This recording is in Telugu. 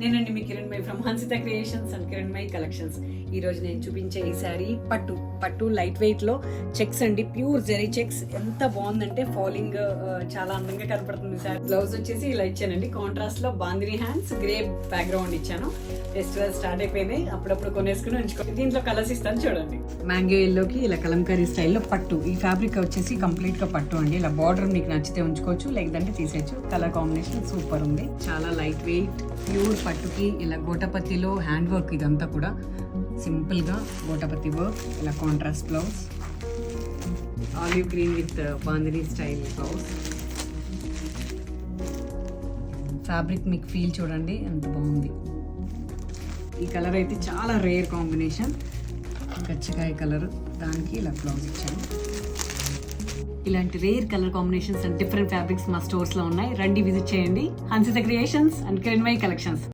నేనండి మీ Kiranmayi from Hansitha creations and Kiranmayi collections. ఈ రోజు నేను చూపించే ఈ శారీ పట్టు లైట్ వెయిట్ లో చెక్స్ అండి, ప్యూర్ జెరీ చెక్స్. ఎంత బాగుందంటే ఫాలింగ్ చాలా అందంగా కనపడుతుంది శారీ. బ్లౌజ్ వచ్చేసి ఇలా ఇచ్చానండి, కాంట్రాస్ట్ లో బాందిని హ్యాండ్స్, గ్రే బ్యాక్గ్రౌండ్ ఇచ్చాను. ఫెస్టివల్ స్టార్ట్ అయిపోయినాయి, అప్పుడప్పుడు కొనేసుకుని ఉంచుకో. దీంట్లో కలర్స్ ఇస్తాను చూడండి. మ్యాంగో ఎల్లోకి ఇలా కలంకారీ స్టైల్లో పట్టు. ఈ ఫ్యాబ్రిక్ వచ్చేసి కంప్లీట్ గా పట్టు అండి. ఇలా బార్డర్ మీకు నచ్చితే ఉంచుకోవచ్చు, లేదంటే తీసేయచ్చు. కలర్ కాంబినేషన్ సూపర్ ఉంది, చాలా లైట్ వెయిట్ ప్యూర్ పట్టుకి. ఇలా గోటపత్తిలో హ్యాండ్ వర్క్, ఇదంతా కూడా సింపుల్ గా గోటపత్తి వర్క్. ఇలా contrast blouse, olive green with bandhani style blouse. Fabric మీకు ఫీల్ చూడండి ఎంత బాగుంది. ఈ కలర్ అయితే చాలా రేర్ కాంబినేషన్, గచ్చకాయ కలర్, దానికి ఇలా బ్లౌజ్ ఇచ్చాను. ఇలాంటి rare colour combinations and different fabrics మా స్టోర్స్ లో ఉన్నాయి. రండి విజిట్ చేయండి. Hansitha creations and Kiranmayi collections.